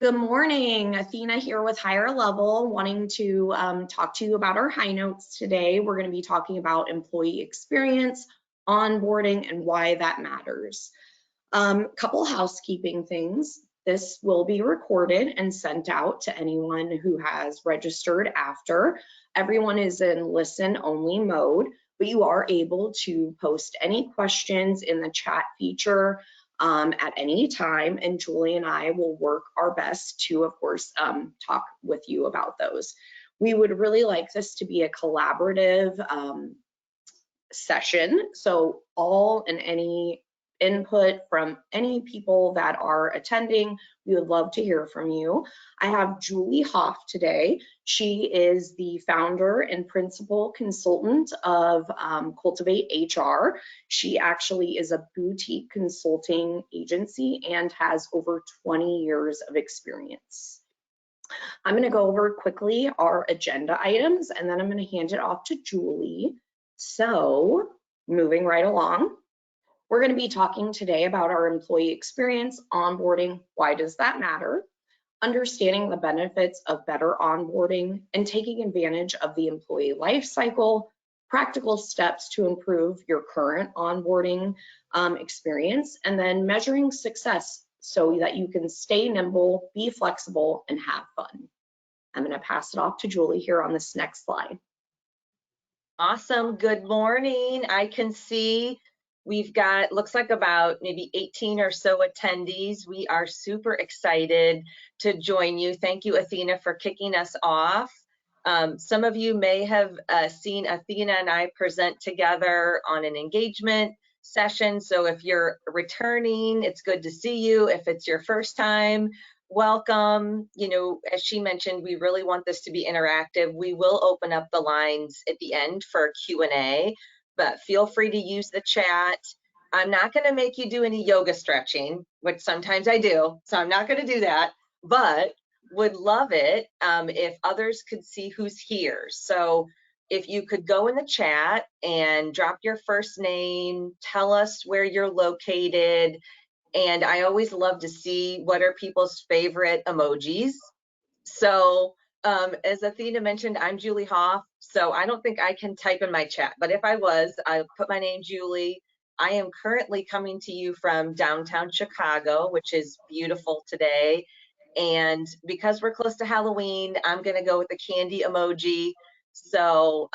Good morning, Athena here with Higher Level, wanting to talk to you about our HiNotes today. We're going to be talking about employee experience, onboarding, and why that matters. Couple housekeeping things. This will be recorded and sent out to anyone who has registered after. Everyone is in listen-only mode, but you are able to post any questions in the chat feature at any time, and Julie and I will work our best to, of course, talk with you about those. We would really like this to be a collaborative session, so all and any input from any people that are attending, we would love to hear from you. I have Julie Hoff today. She is the founder and principal consultant of Cultivate HR. She actually is a boutique consulting agency and has over 20 years of experience. I'm going to go over quickly our agenda items, and then I'm going to hand it off to Julie. So, moving right along. We're going to be talking today about our employee experience, onboarding, why does that matter, understanding the benefits of better onboarding, and taking advantage of the employee life cycle, practical steps to improve your current onboarding experience, and then measuring success so that you can stay nimble, be flexible, and have fun. I'm going to pass it off to Julie here on this next slide. Awesome. Good morning. I can see we've got, looks like about maybe 18 or so attendees. We are super excited to join you. Thank you, Athena, for kicking us off. Some of you may have seen Athena and I present together on an engagement session. So if you're returning, it's good to see you. If it's your first time, welcome. You know, as she mentioned, we really want this to be interactive. We will open up the lines at the end for Q&A, but feel free to use the chat. I'm not going to make you do any yoga stretching, which sometimes I do, so I'm not going to do that, but would love it if others could see who's here. So if you could go in the chat and drop your first name, tell us where you're located, and I always love to see what are people's favorite emojis. So as Athena mentioned, I'm Julie Hoff, so I don't think I can type in my chat, but if I was, I'll put my name, Julie. I am currently coming to you from downtown Chicago, which is beautiful today. And because we're close to Halloween, I'm gonna go with the candy emoji. So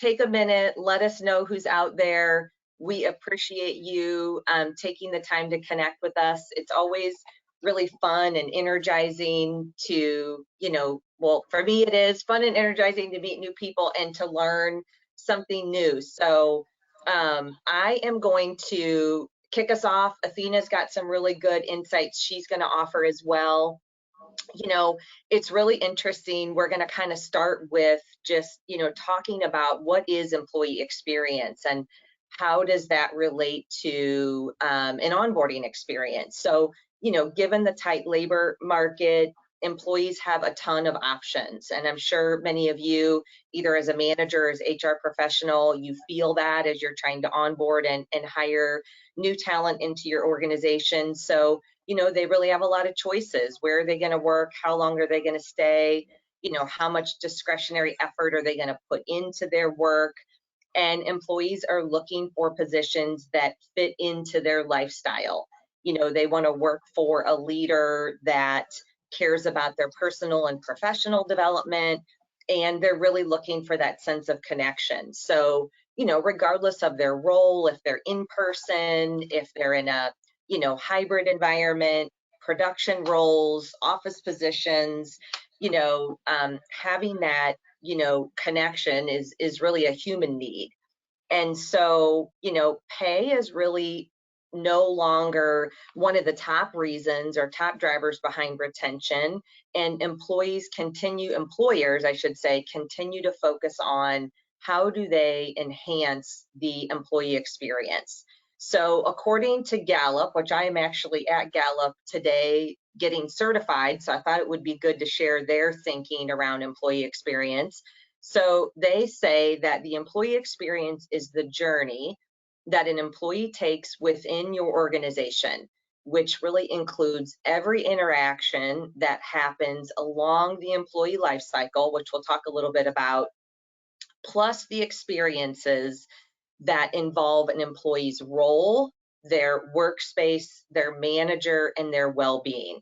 take a minute, let us know who's out there. We appreciate you taking the time to connect with us. It's always really fun and energizing to, you know, well, for me, it is fun and energizing to meet new people and to learn something new. So I am going to kick us off. Athena's got some really good insights she's going to offer as well. You know, it's really interesting. We're going to kind of start with just, you know, talking about what is employee experience and how does that relate to an onboarding experience. So, you know, given the tight labor market, employees have a ton of options. And I'm sure many of you, either as a manager or as HR professional, you feel that as you're trying to onboard and hire new talent into your organization. So, you know, they really have a lot of choices. Where are they going to work? How long are they going to stay? You know, how much discretionary effort are they going to put into their work? And employees are looking for positions that fit into their lifestyle. You know, they want to work for a leader that cares about their personal and professional development, and they're really looking for that sense of connection. So, you know, regardless of their role, if they're in person, if they're in a, you know, hybrid environment, production roles, office positions, you know, having that, you know, connection is really a human need. And so, you know, pay is really no longer one of the top reasons or top drivers behind retention, and employers, I should say, continue to focus on how do they enhance the employee experience. So according to Gallup, which I am actually at Gallup today getting certified, so I thought it would be good to share their thinking around employee experience. So they say that the employee experience is the journey that an employee takes within your organization. which really includes every interaction that happens along the employee life cycle, which we'll talk a little bit about, plus the experiences that involve an employee's role, their workspace, their manager, and their well-being.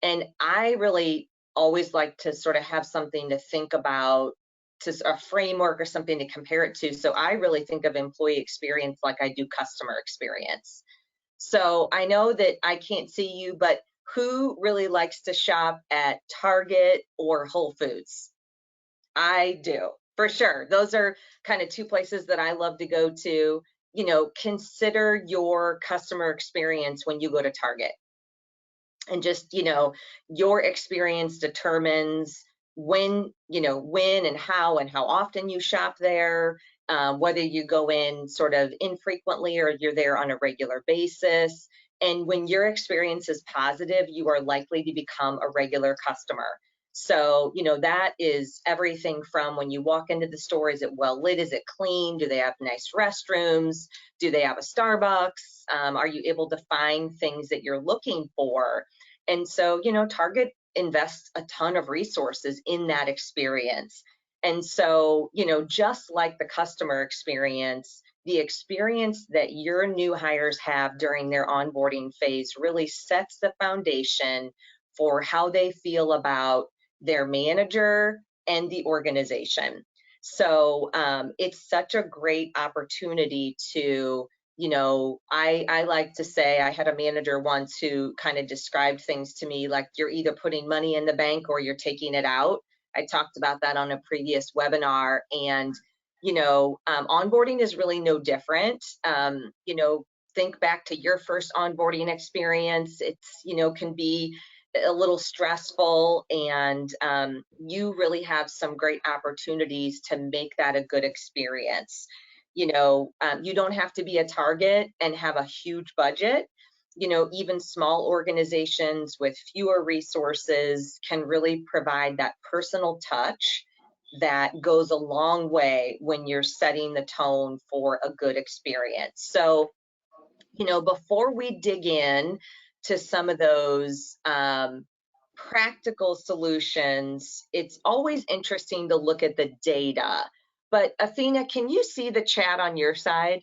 And I really always like to sort of have something to think about, to a framework or something to compare it to. So I really think of employee experience like I do customer experience. So I know that I can't see you, but who really likes to shop at Target or Whole Foods? I do, for sure. Those are kind of two places that I love to go to. You know, consider your customer experience when you go to Target. And just, you know, your experience determines when, you know, when and how often you shop there, whether you go in sort of infrequently or you're there on a regular basis. And when your experience is positive, you are likely to become a regular customer. So, you know, that is everything from when you walk into the store, is it well lit? Is it clean? Do they have nice restrooms? Do they have a Starbucks? Are you able to find things that you're looking for? And so, you know, Target invests a ton of resources in that experience. And so, you know, just like the customer experience, the experience that your new hires have during their onboarding phase really sets the foundation for how they feel about their manager and the organization. So it's such a great opportunity to, you know, I like to say, I had a manager once who kind of described things to me like, you're either putting money in the bank or you're taking it out. I talked about that on a previous webinar. And, you know, onboarding is really no different. You know, think back to your first onboarding experience. It's, you know, can be a little stressful, and you really have some great opportunities to make that a good experience. You know, you don't have to be a Target and have a huge budget. You know, even small organizations with fewer resources can really provide that personal touch that goes a long way when you're setting the tone for a good experience. So, you know, before we dig in to some of those practical solutions, it's always interesting to look at the data. But Athena, can you see the chat on your side?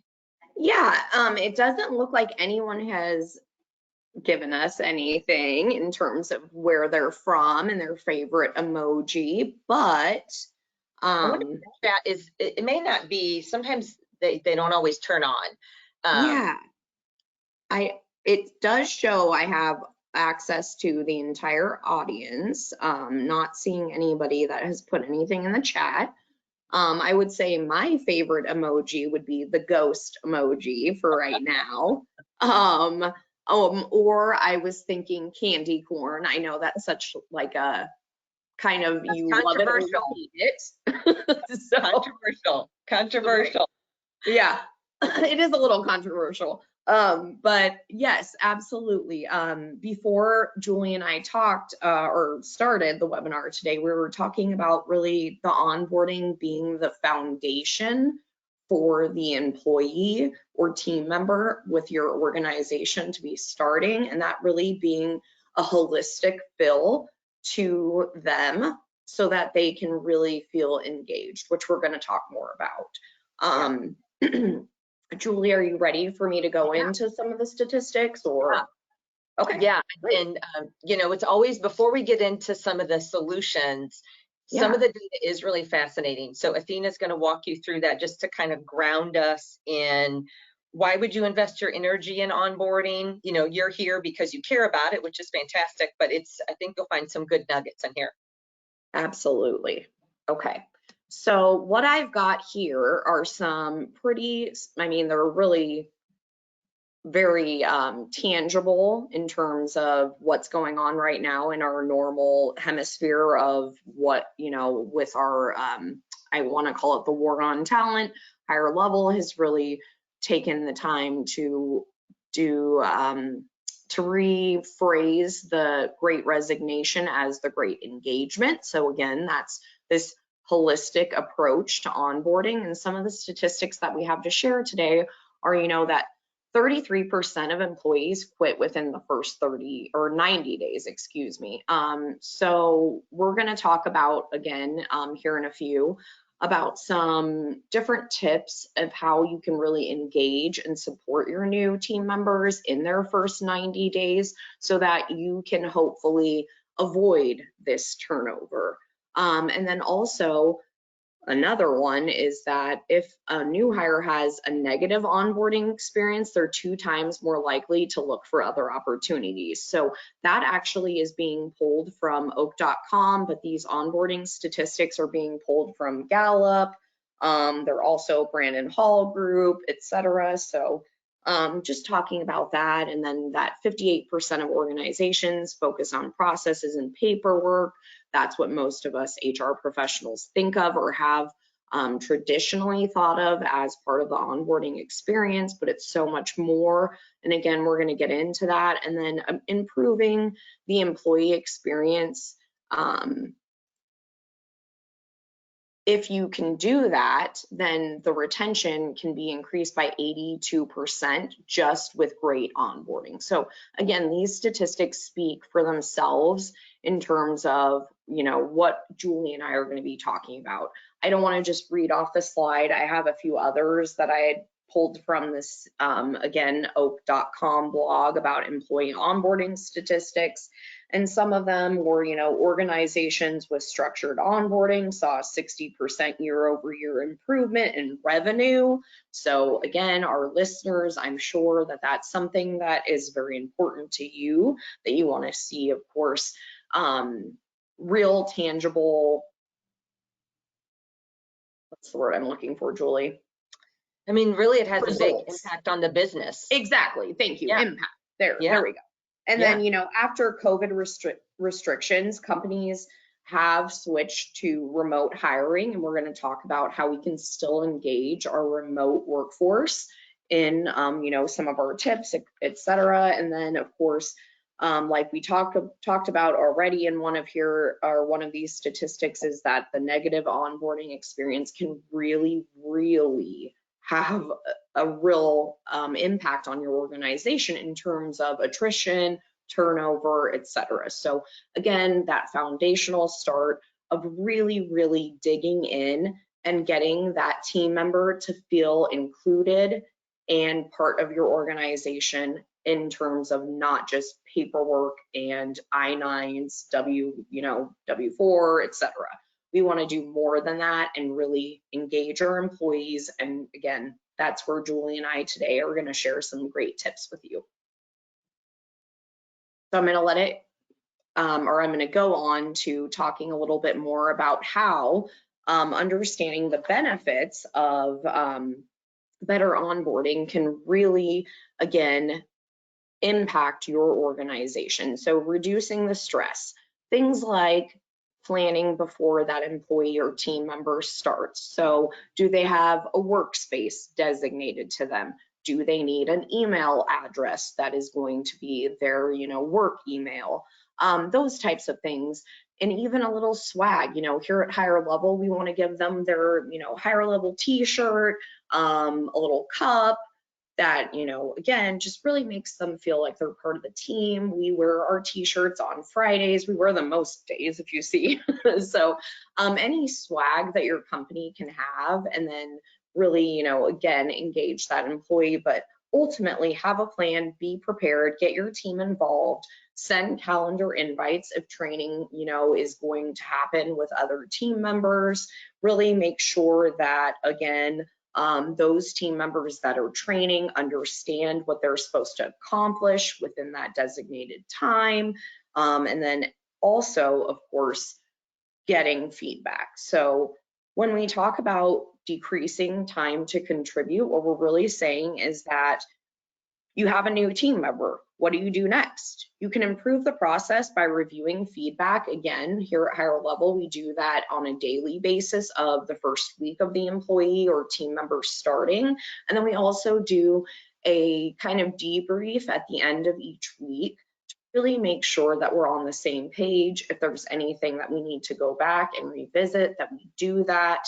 Yeah, it doesn't look like anyone has given us anything in terms of where they're from and their favorite emoji, but I wonder if the chat is, it may not be, sometimes they don't always turn on. yeah, it does show I have access to the entire audience. Not seeing anybody that has put anything in the chat. I would say my favorite emoji would be the ghost emoji for right now. Or I was thinking candy corn. I know that's such like a kind of, That's you love it or you controversial. hate it. So Controversial. yeah, it is a little controversial. But yes, absolutely. Before Julie and I talked or started the webinar today, we were talking about really the onboarding being the foundation for the employee or team member with your organization to be starting, and that really being a holistic feel to them so that they can really feel engaged, which we're going to talk more about. Julie, are you ready for me to go into some of the statistics or? Okay. Yeah, great. and you know, it's always, before we get into some of the solutions, some Yeah, of the data is really fascinating. So Athena's going to walk you through that just to kind of ground us in why would you invest your energy in onboarding? You know, you're here because you care about it, which is fantastic, but I think you'll find some good nuggets in here. absolutely. Okay. So what I've got here are some pretty, I mean, they're really very tangible in terms of what's going on right now in our normal hemisphere of what, you know, with our, I want to call it the war on talent. Higher level has really taken the time to do, to rephrase the great resignation as the great engagement. So again, that's this holistic approach to onboarding. And some of the statistics that we have to share today are, you know, that 33% of employees quit within the first 30 or 90 days, excuse me. So we're going to talk about, again, here in a few, about some different tips of how you can really engage and support your new team members in their first 90 days so that you can hopefully avoid this turnover. And then also, another one is that if a new hire has a negative onboarding experience, they're 2 times more likely to look for other opportunities. So that actually is being pulled from oak.com, but these onboarding statistics are being pulled from Gallup. They're also Brandon Hall Group, etc. So just talking about that, and then that 58% of organizations focus on processes and paperwork. That's what most of us HR professionals think of or have traditionally thought of as part of the onboarding experience, but it's so much more. And again, we're going to get into that. And then improving the employee experience. If you can do that, then the retention can be increased by 82% just with great onboarding. So again, these statistics speak for themselves in terms of, you know, what Julie and I are going to be talking about. I don't want to just read off the slide. I have a few others that I had pulled from this, again, oak.com blog about employee onboarding statistics. And some of them were, you know, organizations with structured onboarding saw a 60% year-over-year improvement in revenue. So again, our listeners, I'm sure that that's something that is very important to you, that you want to see, of course, real tangible, what's the word I'm looking for, Julie? I mean, really, it has Results. a big impact on the business. Exactly. Thank you. Yeah. Impact. There we go. And Yeah. then, you know, after COVID restrictions, companies have switched to remote hiring, and we're going to talk about how we can still engage our remote workforce in, you know, some of our tips, et cetera. And then, of course, like we talked about already in one of these statistics, is that the negative onboarding experience can really have a real impact on your organization in terms of attrition, turnover, etc. So again, that foundational start of really digging in and getting that team member to feel included and part of your organization in terms of not just paperwork and I-9s, W4, etc. We want to do more than that and really engage our employees. And again, that's where Julie and I today are going to share some great tips with you. So I'm going to let it, I'm going to go on to talking a little bit more about how understanding the benefits of better onboarding can really, again, impact your organization. So reducing the stress, things like planning before that employee or team member starts. So do they have a workspace designated to them? Do they need an email address that is going to be their, you know, work email? Those types of things. And even a little swag, you know, here at Higher Level, we want to give them their, you know, higher level t-shirt, a little cup, that, you know, again, just really makes them feel like they're part of the team. We wear our t-shirts on Fridays. We wear them most days, if you see. So any swag that your company can have, and then really, you know, again, engage that employee, but ultimately have a plan, be prepared, get your team involved, send calendar invites if training, you know, is going to happen with other team members. Really make sure that, again, those team members that are training understand what they're supposed to accomplish within that designated time. And then also, of course, getting feedback. So when we talk about decreasing time to contribute, what we're really saying is that you have a new team member. What do you do next? You can improve the process by reviewing feedback. Again, here at Higher Level, we do that on a daily basis of the first week of the employee or team member starting. And then we also do a kind of debrief at the end of each week to really make sure that we're on the same page. If there's anything that we need to go back and revisit, that we do that.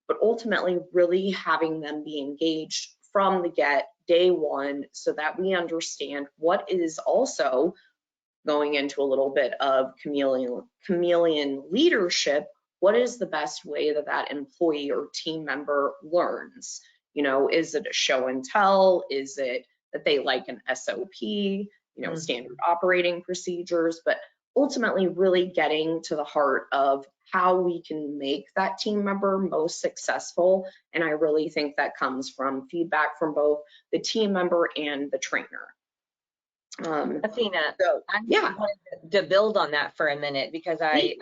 But ultimately, really having them be engaged from the day one, so that we understand what is also going into a little bit of chameleon leadership. What is the best way that that employee or team member learns? Is it a show and tell? Is it that they like an SOP, standard operating procedures? But ultimately really getting to the heart of how we can make that team member most successful. And I really think that comes from feedback from both the team member and the trainer. Athena, So, I yeah. wanted to build on that for a minute, because I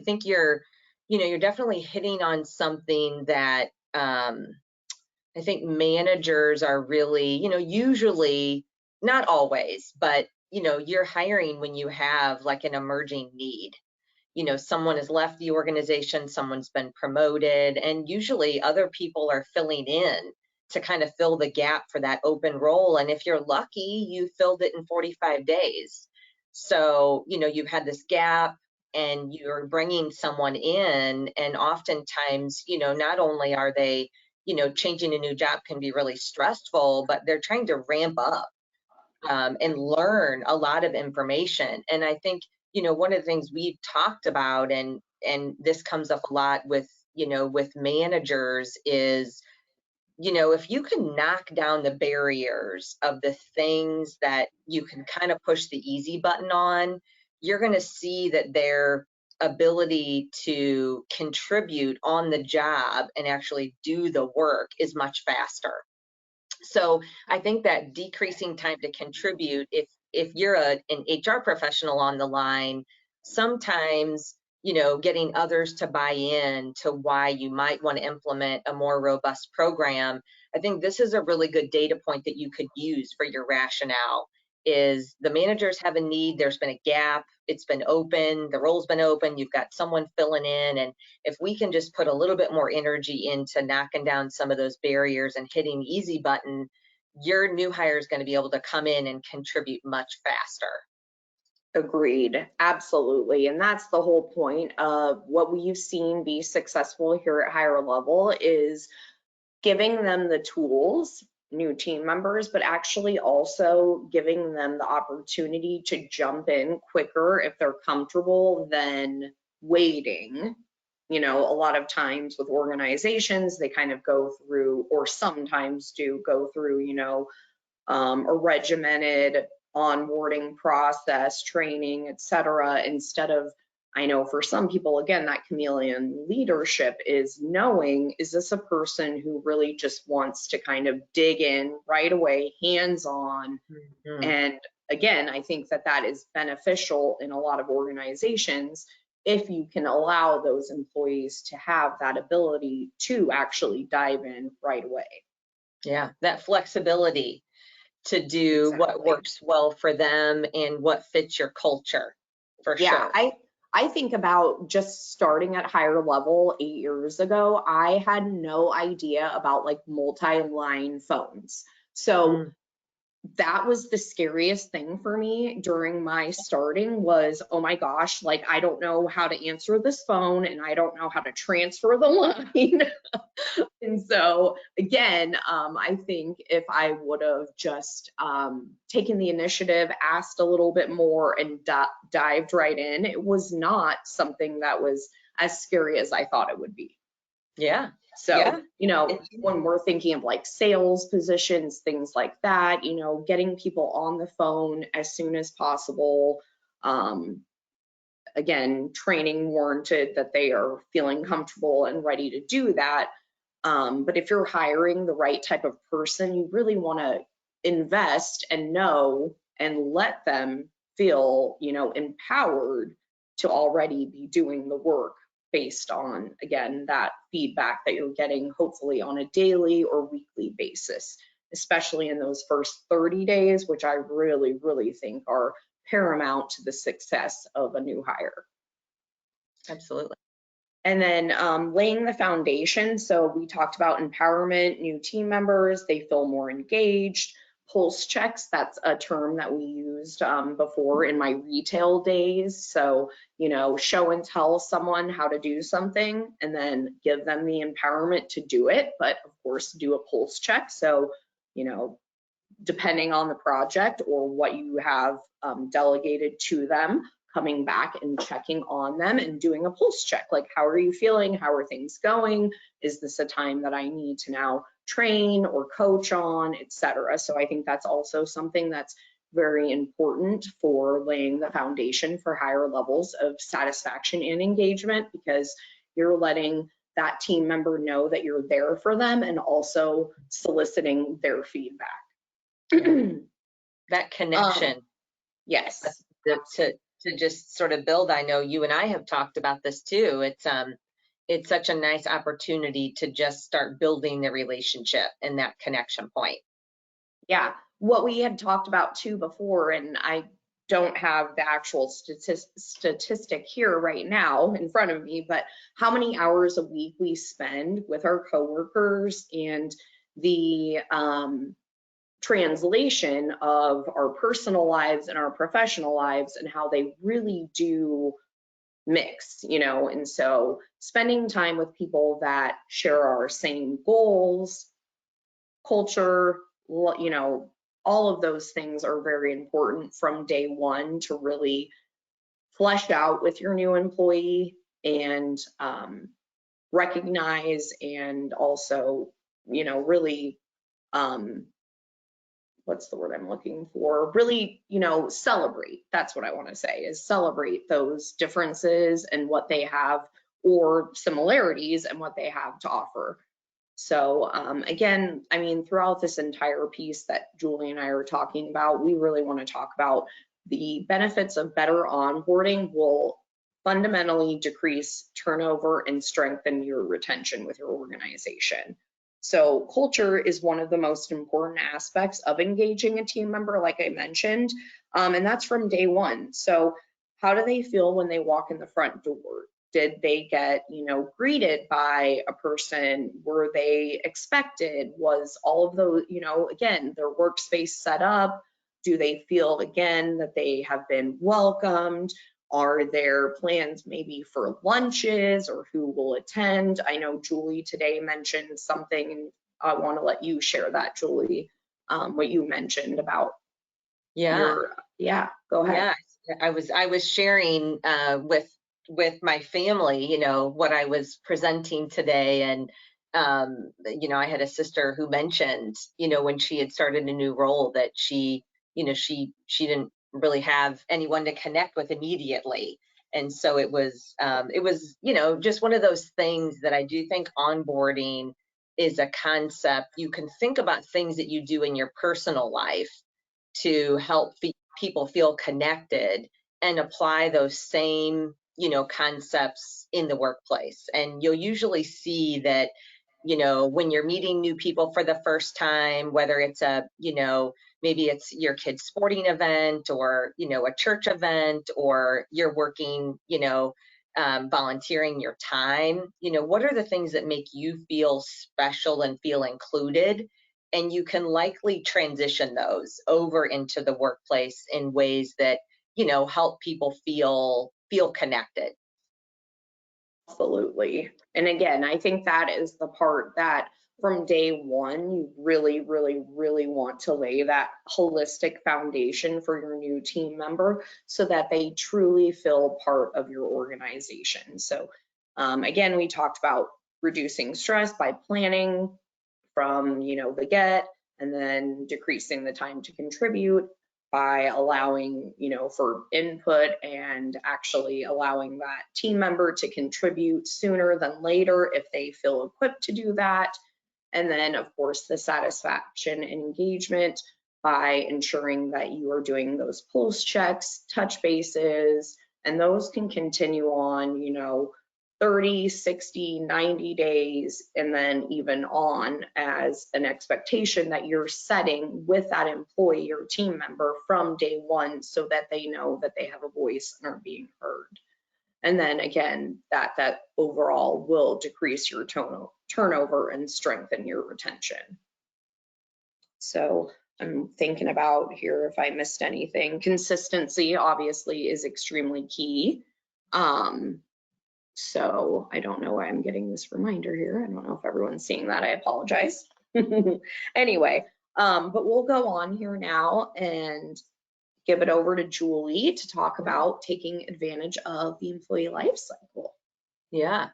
think you're definitely hitting on something that I think managers are really, usually, not always, but you're hiring when you have like an emerging need. Someone has left the organization, someone's been promoted, and usually other people are filling in to kind of fill the gap for that open role. And if you're lucky, you filled it in 45 days. So, you've had this gap and you're bringing someone in, and oftentimes, not only are they, changing a new job can be really stressful, but they're trying to ramp up and learn a lot of information. And I think, one of the things we've talked about, and this comes up a lot with, with managers, is, if you can knock down the barriers of the things that you can kind of push the easy button on, you're going to see that their ability to contribute on the job and actually do the work is much faster. So I think that decreasing time to contribute, if you're an HR professional on the line, sometimes, getting others to buy in to why you might want to implement a more robust program. I think this is a really good data point that you could use for your rationale. Is the managers have a need, there's been a gap, it's been open, the role's been open, you've got someone filling in, and if we can just put a little bit more energy into knocking down some of those barriers and hitting the easy button, your new hire is going to be able to come in and contribute much faster. Agreed, absolutely. And that's the whole point of what we've seen be successful here at higher level, is giving them the tools, new team members, but actually also giving them the opportunity to jump in quicker if they're comfortable than waiting. A lot of times with organizations, they kind of go through, or sometimes do go through, a regimented onboarding process, training, etc. Instead of, I know for some people, again, that chameleon leadership is knowing, is this a person who really just wants to kind of dig in right away, hands-on? And again, I think that that is beneficial in a lot of organizations if you can allow those employees to have that ability to actually dive in right away. Yeah, that flexibility to do what works well for them and what fits your culture, for sure. I think about just starting at higher level 8 years ago, I had no idea about like multi-line phones. So that was the scariest thing for me during my starting was, oh my gosh, like I don't know how to answer this phone and I don't know how to transfer the line. And so again, I think if I would have just taken the initiative, asked a little bit more, and dived right in, it was not something that was as scary as I thought it would be. Yeah. So, yeah. When we're thinking of like sales positions, things like that, getting people on the phone as soon as possible. Again, training warranted that they are feeling comfortable and ready to do that. But if you're hiring the right type of person, you really want to invest and know and let them feel, empowered to already be doing the work based on, again, that feedback that you're getting, hopefully on a daily or weekly basis, especially in those first 30 days, which I really, really think are paramount to the success of a new hire. Absolutely. And then laying the foundation. So we talked about empowerment, new team members, they feel more engaged. pulse checks, that's a term that we used before in my retail days. So, show and tell someone how to do something and then give them the empowerment to do it. But of course, do a pulse check. So, depending on the project or what you have delegated to them, coming back and checking on them and doing a pulse check. Like, how are you feeling? How are things going? Is this a time that I need to now train or coach on, etc.? So I think that's also something that's very important for laying the foundation for higher levels of satisfaction and engagement, because you're letting that team member know that you're there for them and also soliciting their feedback. That connection. Yes. To just sort of build, I know you and I have talked about this too. It's such a nice opportunity to just start building the relationship and that connection point. Yeah, what we had talked about too before, and I don't have the actual statistic here right now in front of me, but how many hours a week we spend with our coworkers, and the translation of our personal lives and our professional lives and how they really do mix, and so spending time with people that share our same goals, culture, all of those things are very important from day one to really flesh out with your new employee and recognize and also, really what's the word I'm looking for? Really, celebrate. That's what I want to say, is celebrate those differences and what they have, or similarities and what they have to offer. So again, I mean, throughout this entire piece that Julie and I are talking about, we really want to talk about the benefits of better onboarding will fundamentally decrease turnover and strengthen your retention with your organization. So culture is one of the most important aspects of engaging a team member, like I mentioned, and that's from day one. So how do they feel when they walk in the front door? Did they get, greeted by a person? Were they expected? Was all of those, again, their workspace set up? Do they feel, again, that they have been welcomed? Are there plans maybe for lunches or who will attend? I know Julie today mentioned something, and I want to let you share that, Julie, what you mentioned about go ahead. Yeah, I was sharing with my family, what I was presenting today, and I had a sister who mentioned, when she had started a new role, that she didn't really have anyone to connect with immediately. And so it was just one of those things that I do think onboarding is a concept. You can think about things that you do in your personal life to help people feel connected and apply those same concepts in the workplace. And you'll usually see that when you're meeting new people for the first time, whether it's maybe it's your kid's sporting event, or a church event, or you're working volunteering your time, what are the things that make you feel special and feel included? And you can likely transition those over into the workplace in ways that help people feel connected. Absolutely. And again, I think that is the part that from day one, you really, really, really want to lay that holistic foundation for your new team member so that they truly feel part of your organization. So again, we talked about reducing stress by planning from, the get, and then decreasing the time to contribute by allowing, for input and actually allowing that team member to contribute sooner than later if they feel equipped to do that. And then, of course, the satisfaction and engagement by ensuring that you are doing those pulse checks, touch bases, and those can continue on, 30, 60, 90 days, and then even on as an expectation that you're setting with that employee or team member from day one so that they know that they have a voice and are being heard. And then again, that overall will decrease your turnover and strengthen your retention. So I'm thinking about here if I missed anything. Consistency obviously is extremely key. So I don't know why I'm getting this reminder here. I don't know if everyone's seeing that. I apologize. Anyway, but we'll go on here now and give it over to Julie to talk about taking advantage of the employee life cycle. Yeah.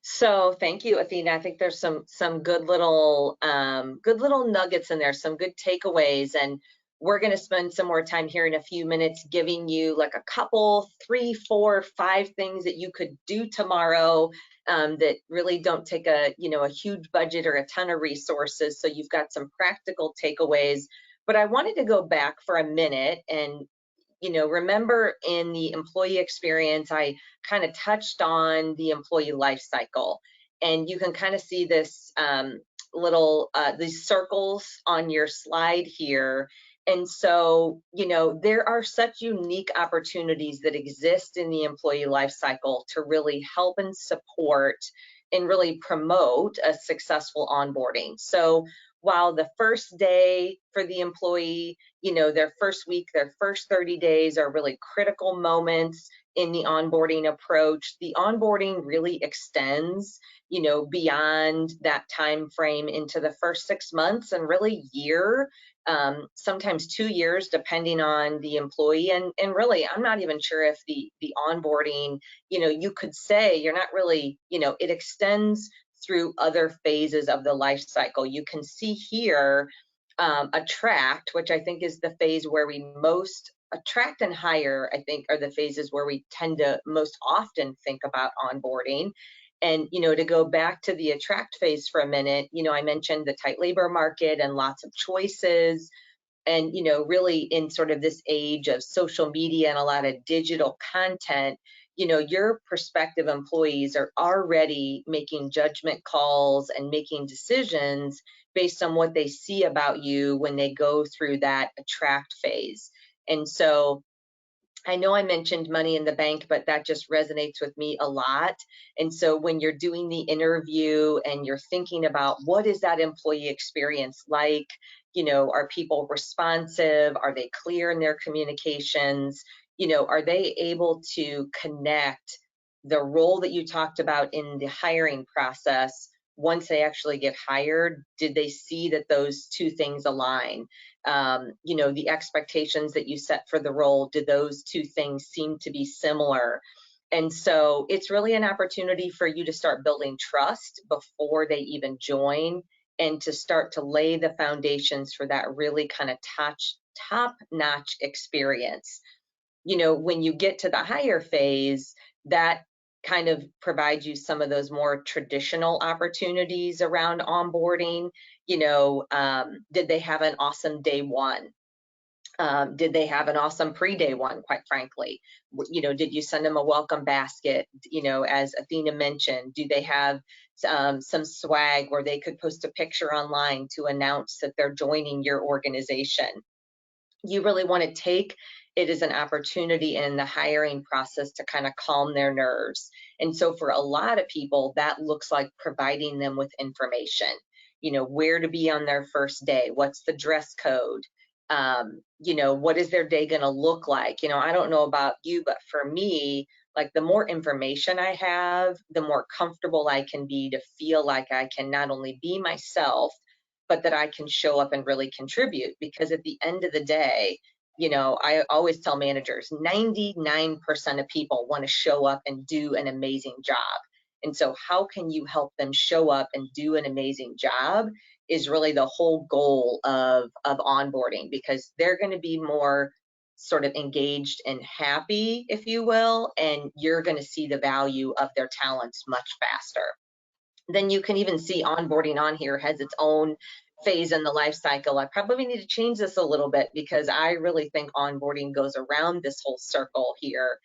So thank you, Athena. I think there's some good little nuggets in there, some good takeaways, and we're going to spend some more time here in a few minutes giving you like a couple, 3, 4, 5 things that you could do tomorrow that really don't take a a huge budget or a ton of resources. So you've got some practical takeaways. But I wanted to go back for a minute and remember in the employee experience, I kind of touched on the employee life cycle. And you can kind of see this these circles on your slide here. And so, there are such unique opportunities that exist in the employee life cycle to really help and support and really promote a successful onboarding. So while the first day for the employee, their first week, their first 30 days are really critical moments in the onboarding approach. The onboarding really extends, beyond that time frame into the first 6 months and really year, sometimes 2 years, depending on the employee. And really, I'm not even sure if the onboarding, you could say you're not really, it extends through other phases of the life cycle. You can see here attract, which I think is the phase where we most attract and hire, I think are the phases where we tend to most often think about onboarding. And, to go back to the attract phase for a minute, I mentioned the tight labor market and lots of choices. And, really in sort of this age of social media and a lot of digital content, your prospective employees are already making judgment calls and making decisions based on what they see about you when they go through that attract phase. And so I know I mentioned money in the bank, but that just resonates with me a lot. And so when you're doing the interview and you're thinking about what is that employee experience like, are people responsive? Are they clear in their communications? Are they able to connect the role that you talked about in the hiring process once they actually get hired? Did they see that those two things align? The expectations that you set for the role, did those two things seem to be similar? And so it's really an opportunity for you to start building trust before they even join and to start to lay the foundations for that really kind of top-notch experience. When you get to the higher phase, that kind of provides you some of those more traditional opportunities around onboarding. Did they have an awesome day one? Did they have an awesome pre-day one, quite frankly? Did you send them a welcome basket? As Athena mentioned, do they have some swag where they could post a picture online to announce that they're joining your organization? You really want to take it as an opportunity in the hiring process to kind of calm their nerves. And so for a lot of people, that looks like providing them with information, where to be on their first day, what's the dress code, what is their day going to look like? I don't know about you, but for me, like the more information I have, the more comfortable I can be to feel like I can not only be myself, but that I can show up and really contribute. Because at the end of the day, I always tell managers 99% of people want to show up and do an amazing job. And so how can you help them show up and do an amazing job is really the whole goal of onboarding, because they're going to be more sort of engaged and happy, if you will, and you're going to see the value of their talents much faster. Then you can even see onboarding on here has its own phase in the life cycle. I probably need to change this a little bit because I really think onboarding goes around this whole circle here.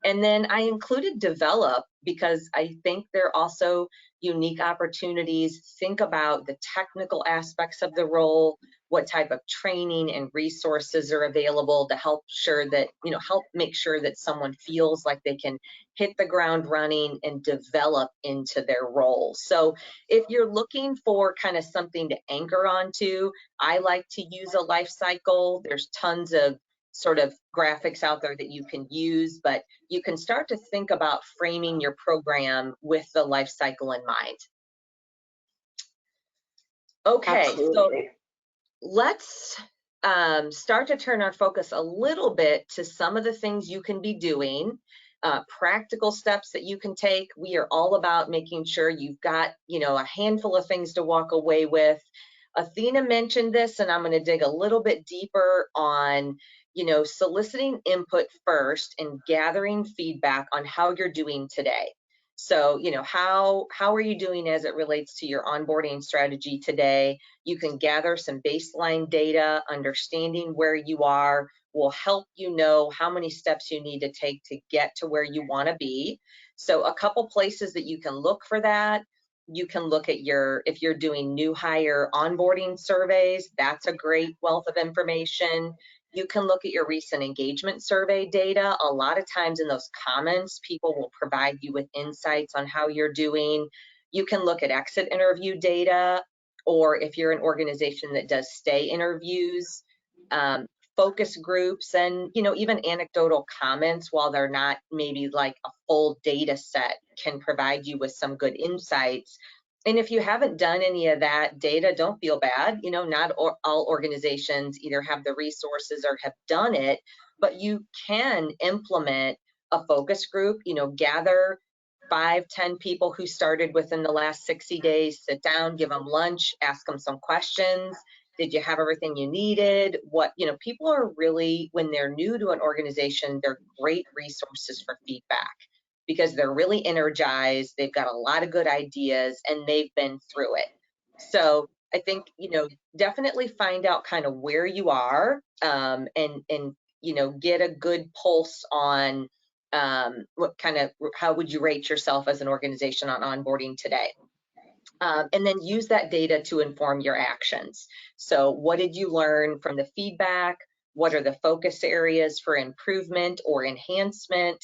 And then I included develop because I think there are also unique opportunities. Think about the technical aspects of the role. what type of training and resources are available to help sure that, help make sure that someone feels like they can hit the ground running and develop into their role. So if you're looking for kind of something to anchor onto, I like to use a life cycle. There's tons of sort of graphics out there that you can use, but you can start to think about framing your program with the life cycle in mind. Okay, so Absolutely. let's start to turn our focus a little bit to some of the things you can be doing, practical steps that you can take. We are all about making sure you've got, a handful of things to walk away with. Athena mentioned this, and I'm going to dig a little bit deeper on, soliciting input first and gathering feedback on how you're doing today. So, how are you doing as it relates to your onboarding strategy today? You can gather some baseline data. Understanding where you are will help you know how many steps you need to take to get to where you want to be. So a couple places that you can look for that. You can look at if you're doing new hire onboarding surveys, that's a great wealth of information. You can look at your recent engagement survey data. A lot of times in those comments, people will provide you with insights on how you're doing. You can look at exit interview data, or if you're an organization that does stay interviews, focus groups, and even anecdotal comments, while they're not maybe like a full data set, can provide you with some good insights. And if you haven't done any of that data, don't feel bad. Not all organizations either have the resources or have done it, but you can implement a focus group, gather 5-10 people who started within the last 60 days, sit down, give them lunch, ask them some questions. Did you have everything you needed? People are really, when they're new to an organization, they're great resources for feedback because they're really energized, they've got a lot of good ideas, and they've been through it. So I think, definitely find out kind of where you are, and get a good pulse on how would you rate yourself as an organization on onboarding today? And then use that data to inform your actions. So what did you learn from the feedback? What are the focus areas for improvement or enhancement?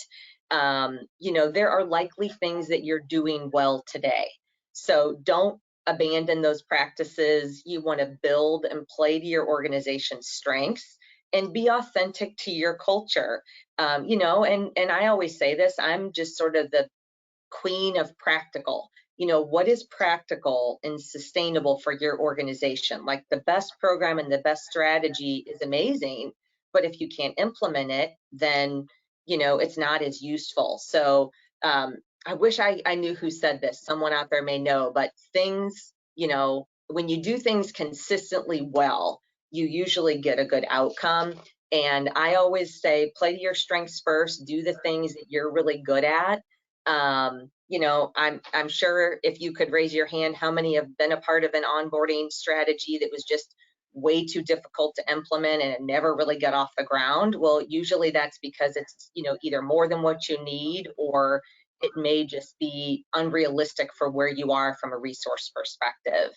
There are likely things that you're doing well today. So don't abandon those practices. You want to build and play to your organization's strengths and be authentic to your culture. And I always say this, I'm just sort of the queen of practical. What is practical and sustainable for your organization? Like, the best program and the best strategy is amazing, but if you can't implement it, then it's not as useful. So I wish I knew who said this. Someone out there may know, but things, when you do things consistently well, you usually get a good outcome. And I always say, play to your strengths first, do the things that you're really good at. I'm sure if you could raise your hand, how many have been a part of an onboarding strategy that was just way too difficult to implement and it never really got off the ground? Well, usually that's because it's, either more than what you need, or it may just be unrealistic for where you are from a resource perspective.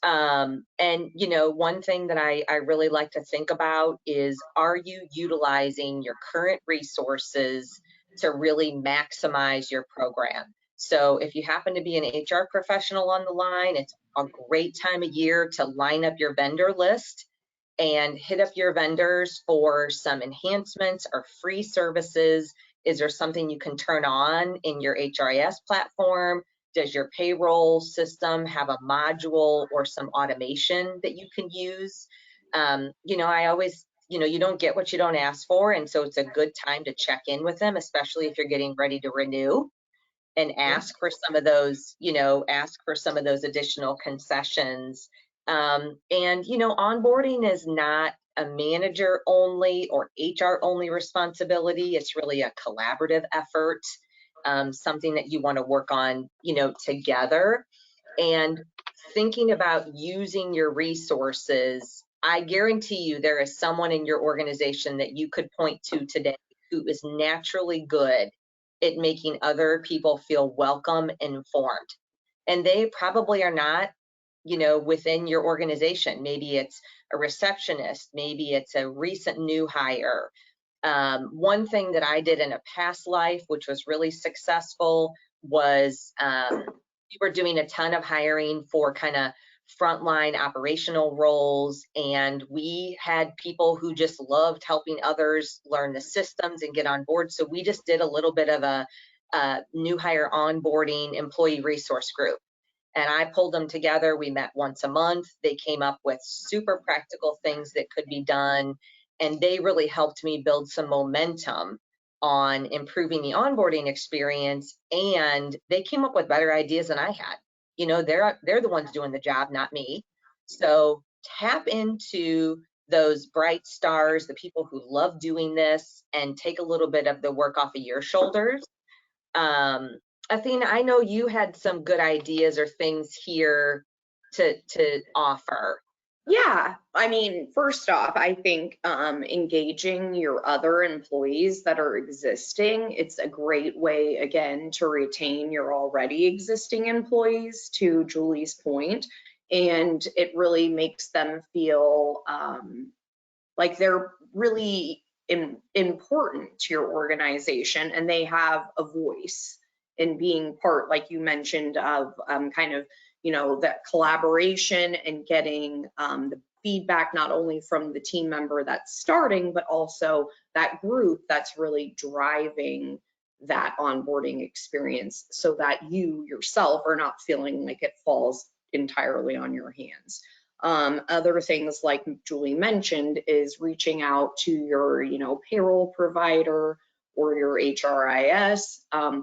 And one thing that I really like to think about is, are you utilizing your current resources to really maximize your program? So if you happen to be an HR professional on the line, it's a great time of year to line up your vendor list and hit up your vendors for some enhancements or free services. Is there something you can turn on in your HRIS platform? Does your payroll system have a module or some automation that you can use? I always, you don't get what you don't ask for. And so it's a good time to check in with them, especially if you're getting ready to renew, and ask for some of those, additional concessions. Onboarding is not a manager only or HR only responsibility. It's really a collaborative effort, something that you want to work on, together. And thinking about using your resources, I guarantee you there is someone in your organization that you could point to today who is naturally good at making other people feel welcome and informed. And they probably are not within your organization. Maybe it's a receptionist, maybe it's a recent new hire. One thing that I did in a past life, which was really successful, was we were doing a ton of hiring for kind of frontline operational roles. And we had people who just loved helping others learn the systems and get on board. So we just did a little bit of a new hire onboarding employee resource group. And I pulled them together. We met once a month. They came up with super practical things that could be done. And they really helped me build some momentum on improving the onboarding experience. And they came up with better ideas than I had. They're the ones doing the job, not me. So tap into those bright stars, the people who love doing this, and take a little bit of the work off of your shoulders. Athena, I know you had some good ideas or things here to offer. Yeah, I mean, first off, I think engaging your other employees that are existing, it's a great way, again, to retain your already existing employees, to Julie's point, and it really makes them feel like they're really important to your organization and they have a voice in being part, like you mentioned, of kind of, that collaboration and getting the feedback not only from the team member that's starting, but also that group that's really driving that onboarding experience so that you yourself are not feeling like it falls entirely on your hands. Other things like Julie mentioned is reaching out to your, payroll provider or your HRIS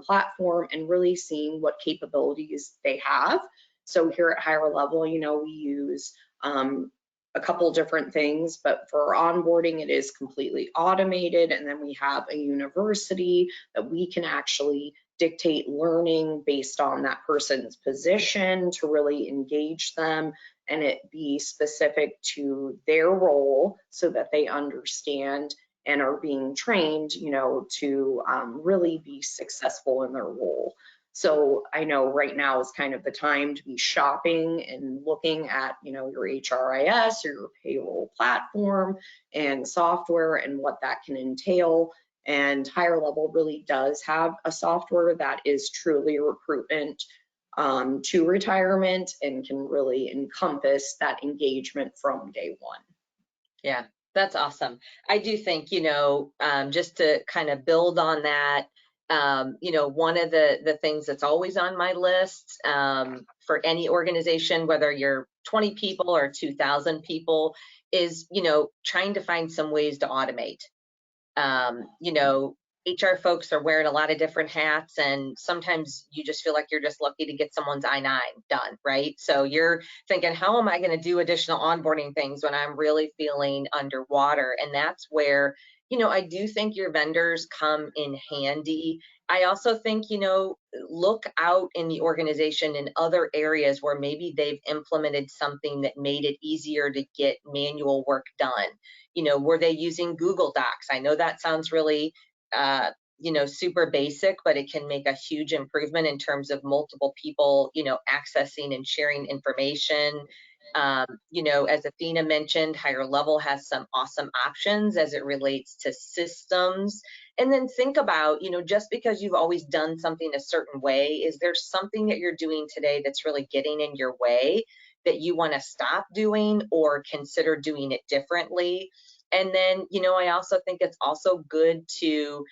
platform and really seeing what capabilities they have. So here at Higher Level, we use a couple different things, but for onboarding, it is completely automated. And then we have a university that we can actually dictate learning based on that person's position to really engage them and it be specific to their role so that they understand and are being trained, to really be successful in their role. So I know right now is kind of the time to be shopping and looking at, your HRIS or your payroll platform and software and what that can entail. And Higher Level really does have a software that is truly recruitment to retirement and can really encompass that engagement from day one. Yeah, that's awesome. I do think, just to kind of build on that, one of the things that's always on my list for any organization, whether you're 20 people or 2,000 people, is, trying to find some ways to automate. HR folks are wearing a lot of different hats, and sometimes you just feel like you're just lucky to get someone's I-9 done, right? So you're thinking, how am I going to do additional onboarding things when I'm really feeling underwater? And that's where, I do think your vendors come in handy. I also think, look out in the organization in other areas where maybe they've implemented something that made it easier to get manual work done. Were they using Google Docs? I know that sounds really, super basic, but it can make a huge improvement in terms of multiple people, accessing and sharing information. As Athena mentioned, Higher Level has some awesome options as it relates to systems. And then think about, just because you've always done something a certain way, is there something that you're doing today that's really getting in your way that you want to stop doing or consider doing it differently? And then, I also think it's also good to,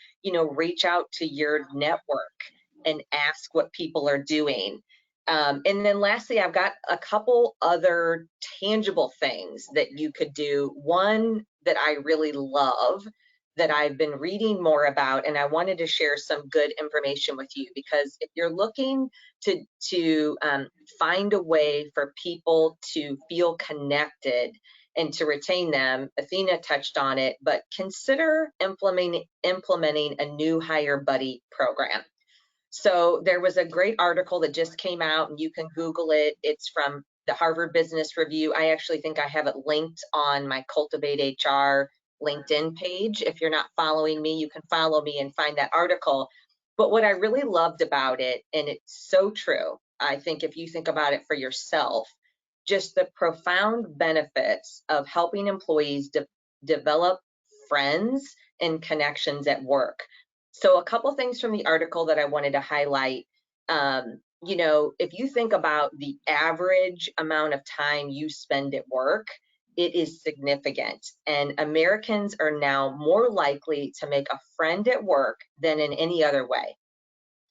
reach out to your network and ask what people are doing. And then lastly, I've got a couple other tangible things that you could do. One that I really love that I've been reading more about, and I wanted to share some good information with you, because if you're looking to find a way for people to feel connected and to retain them, Athena touched on it, but consider implementing a new hire buddy program. So there was a great article that just came out, and you can Google it. It's from the Harvard Business Review. I actually think I have it linked on my Cultivate HR LinkedIn page. If you're not following me, you can follow me and find that article. But what I really loved about it, and it's so true, I think if you think about it for yourself, just the profound benefits of helping employees develop friends and connections at work. So a couple things from the article that I wanted to highlight. You know, if you think about the average amount of time you spend at work, it is significant. And Americans are now more likely to make a friend at work than in any other way.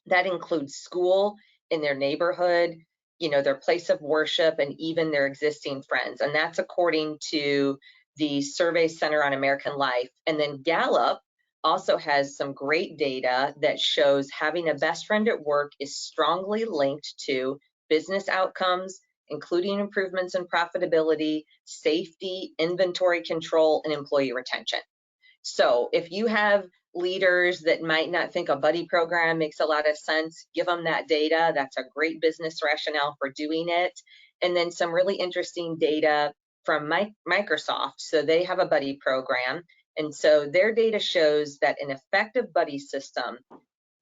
That includes school, in their neighborhood, you know, their place of worship, and even their existing friends. And that's according to the Survey Center on American Life. And then Gallup also has some great data that shows having a best friend at work is strongly linked to business outcomes, including improvements in profitability, safety, inventory control, and employee retention. So if you have leaders that might not think a buddy program makes a lot of sense, give them that data. That's a great business rationale for doing it. And then some really interesting data from Microsoft. So they have a buddy program. And so their data shows that an effective buddy system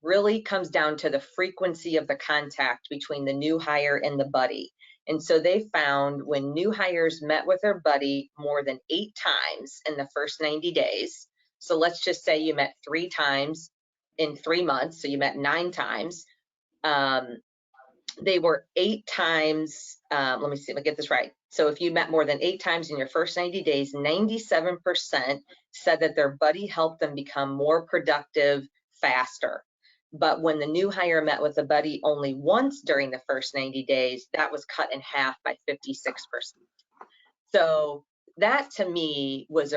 really comes down to the frequency of the contact between the new hire and the buddy. And so they found when new hires met with their buddy more than 8 times in the first 90 days, so let's just say you met 3 times in 3 months, so you met 9 times, they were 8 times, let me see if I get this right. So if you met more than 8 times in your first 90 days, 97% said that their buddy helped them become more productive faster. But when the new hire met with a buddy only once during the first 90 days, that was cut in half by 56%. So that to me was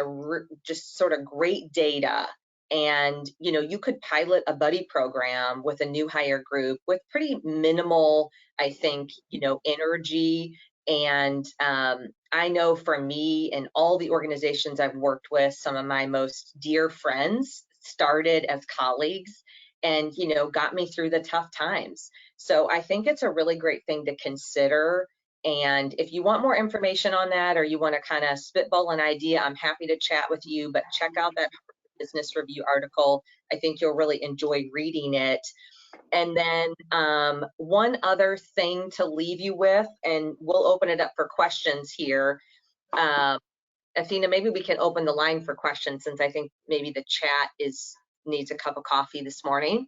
just sort of great data. And, you know, you could pilot a buddy program with a new hire group with pretty minimal, I think, you know, energy. And I know for me and all the organizations I've worked with, some of my most dear friends started as colleagues and, you know, got me through the tough times. So I think it's a really great thing to consider. And if you want more information on that, or you want to kind of spitball an idea, I'm happy to chat with you, but check out that Business Review article. I think you'll really enjoy reading it. And then one other thing to leave you with, and we'll open it up for questions here. Athena, maybe we can open the line for questions since I think maybe the chat needs a cup of coffee this morning.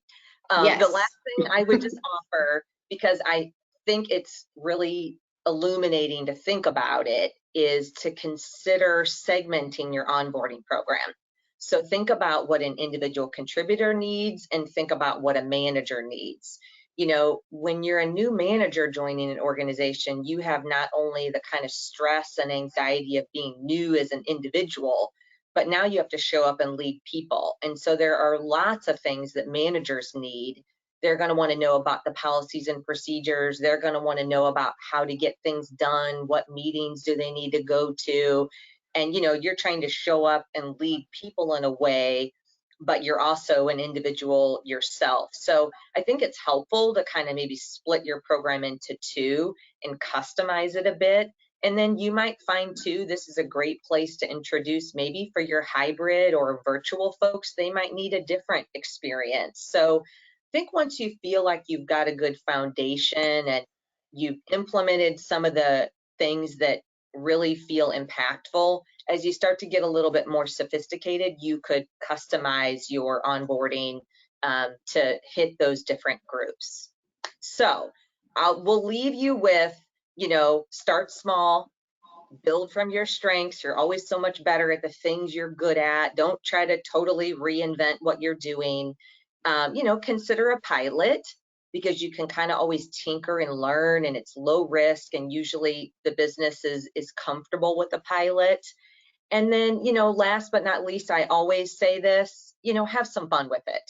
Yes. The last thing I would just offer, because I think it's really illuminating to think about it, is to consider segmenting your onboarding program. So think about what an individual contributor needs and think about what a manager needs. You know, when you're a new manager joining an organization, you have not only the kind of stress and anxiety of being new as an individual, but now you have to show up and lead people. And so there are lots of things that managers need. They're going to want to know about the policies and procedures. They're going to want to know about how to get things done. What meetings do they need to go to? And, you know, you're trying to show up and lead people in a way, but you're also an individual yourself. So I think it's helpful to kind of maybe split your program into 2 and customize it a bit. And then you might find too, this is a great place to introduce maybe for your hybrid or virtual folks, they might need a different experience. So I think once you feel like you've got a good foundation and you've implemented some of the things that really feel impactful, as you start to get a little bit more sophisticated, you could customize your onboarding to hit those different groups. So we'll leave you with, you know, start small, build from your strengths. You're always so much better at the things you're good at. Don't try to totally reinvent what you're doing. You know, consider a pilot, because you can kind of always tinker and learn, and it's low risk, and usually the business is comfortable with the pilot. And then, you know, last but not least, I always say this, you know, have some fun with it.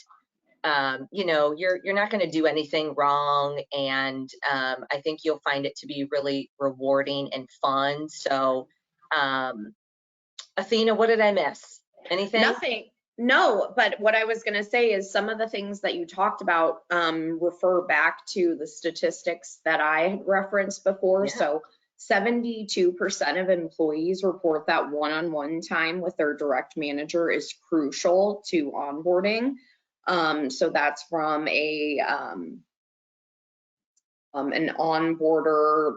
You know, you're not going to do anything wrong, and I think you'll find it to be really rewarding and fun. So Athena, what did I miss? Anything? Nothing. No, but what I was going to say is some of the things that you talked about refer back to the statistics that I had referenced before. Yeah. So 72% of employees report that one-on-one time with their direct manager is crucial to onboarding. So that's from an onboarder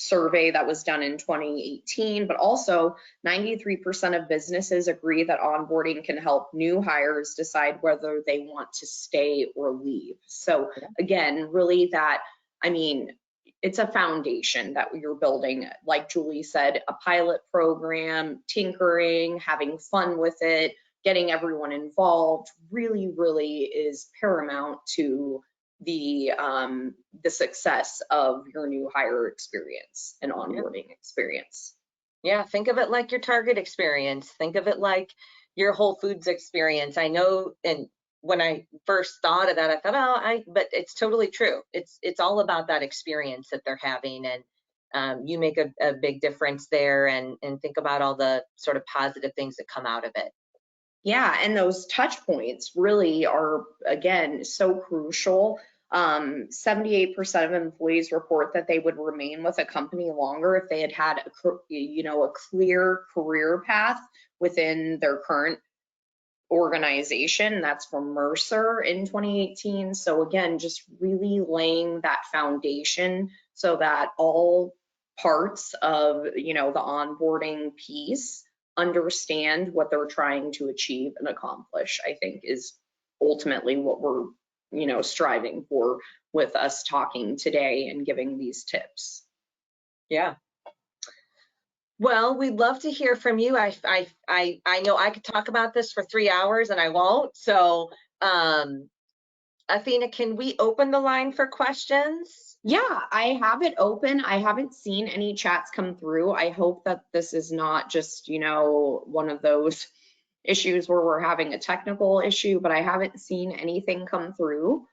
survey that was done in 2018, but also 93% of businesses agree that onboarding can help new hires decide whether they want to stay or leave. So again, really that, I mean, it's a foundation that you're building. Like Julie said, a pilot program, tinkering, having fun with it, getting everyone involved really, really is paramount to the success of your new hire experience and onboarding experience. Yeah, think of it like your Target experience. Think of it like your Whole Foods experience. I know, and when I first thought of that, I thought, but it's totally true. It's all about that experience that they're having, and you make a big difference there. And think about all the sort of positive things that come out of it. Yeah, and those touch points really are, again, so crucial. 78% of employees report that they would remain with a company longer if they had a clear career path within their current organization. That's from Mercer in 2018. So again, just really laying that foundation so that all parts of, the onboarding piece understand what they're trying to achieve and accomplish, I think is ultimately what we're, striving for with us talking today and giving these tips. Yeah. Well, we'd love to hear from you. I know I could talk about this for 3 hours and I won't. So, Athena, can we open the line for questions? Yeah, I have it open. I haven't seen any chats come through. I hope that this is not just, one of those issues where we're having a technical issue, but I haven't seen anything come through.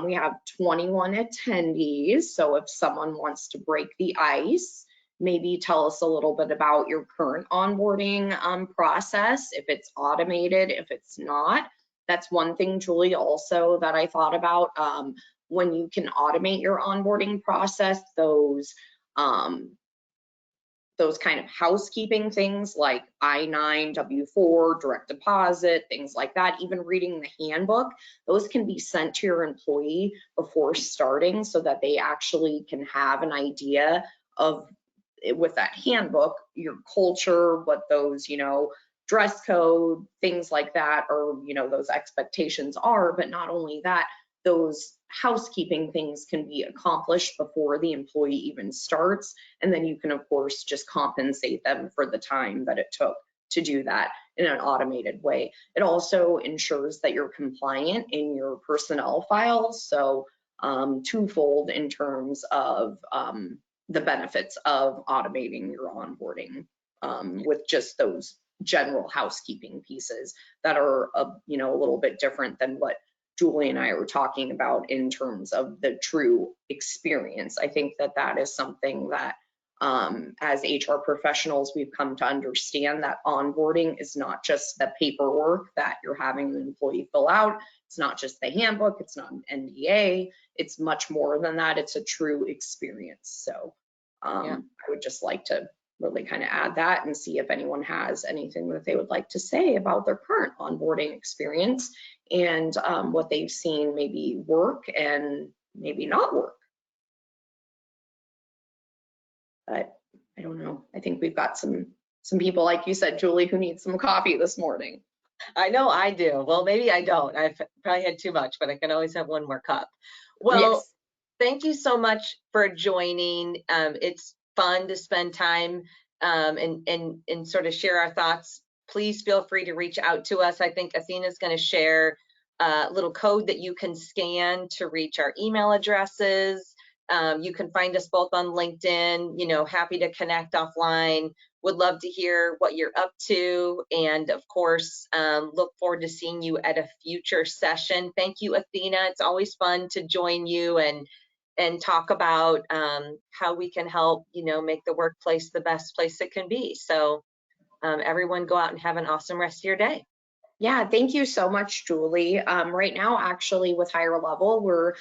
We have 21 attendees. So if someone wants to break the ice, maybe tell us a little bit about your current onboarding process, if it's automated, if it's not. That's one thing, Julie, also that I thought about. When you can automate your onboarding process, those kind of housekeeping things like I-9, W-4, direct deposit, things like that, even reading the handbook, those can be sent to your employee before starting so that they actually can have an idea of, with that handbook, your culture, what those, dress code, things like that, or, those expectations are. But not only that, those housekeeping things can be accomplished before the employee even starts. And then you can, of course, just compensate them for the time that it took to do that in an automated way. It also ensures that you're compliant in your personnel files. So twofold in terms of the benefits of automating your onboarding with just those general housekeeping pieces that are a little bit different than what Julie and I are talking about in terms of the true experience. I think that that is something that as HR professionals, we've come to understand that onboarding is not just the paperwork that you're having an employee fill out. It's not just the handbook. It's not an NDA. It's much more than that. It's a true experience. So I would just like to really kind of add that and see if anyone has anything that they would like to say about their current onboarding experience and what they've seen maybe work and maybe not work. But I don't know. I think we've got some people, like you said, Julie, who need some coffee this morning. I know I do. Well, maybe I don't. I've probably had too much, but I can always have one more cup. Well, yes. Thank you so much for joining. It's fun to spend time and sort of share our thoughts. Please feel free to reach out to us. I think Athena's going to share a little code that you can scan to reach our email addresses. You can find us both on LinkedIn, happy to connect offline. Would love to hear what you're up to. And of course, look forward to seeing you at a future session. Thank you, Athena. It's always fun to join you and talk about how we can help, make the workplace the best place it can be. So everyone go out and have an awesome rest of your day. Yeah, thank you so much, Julie. Right now, actually, with Higher Level, we're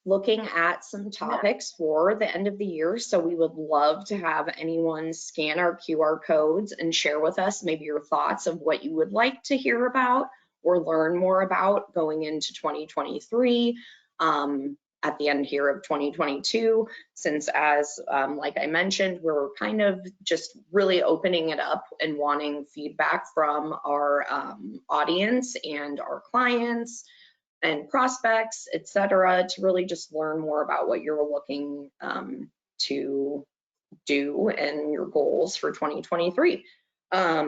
looking at some topics for the end of the year. So we would love to have anyone scan our QR codes and share with us maybe your thoughts of what you would like to hear about or learn more about going into 2023. at the end here of 2022, since as like I mentioned, we're kind of just really opening it up and wanting feedback from our audience and our clients and prospects, et cetera, to really just learn more about what you're looking to do and your goals for 2023. I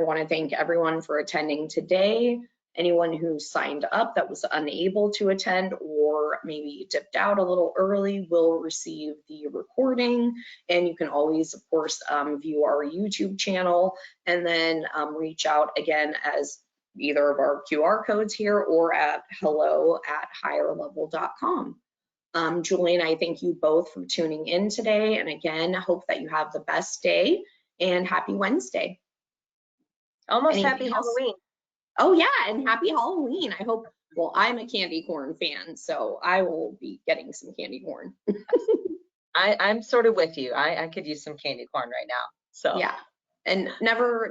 want to thank everyone for attending today. Anyone who signed up that was unable to attend or maybe dipped out a little early will receive the recording. And you can always, of course, view our YouTube channel and then reach out again as either of our QR codes here or at hello@higherlevel.com. Julie and I thank you both for tuning in today. And again, hope that you have the best day and happy Wednesday. Almost Anything happy else? Halloween. Oh yeah, and happy Halloween. I hope, well, I'm a candy corn fan, so I will be getting some candy corn. I'm sort of with you. I could use some candy corn right now. So yeah, and never,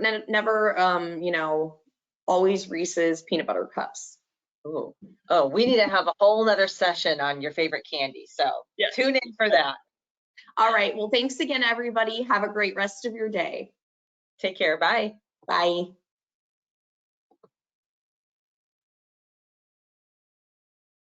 you know, always Reese's peanut butter cups. ooh. Oh, we need to have a whole nother session on your favorite candy. So Yes. tune in for that. All right. Well, thanks again, everybody. Have a great rest of your day. Take care. Bye. Bye.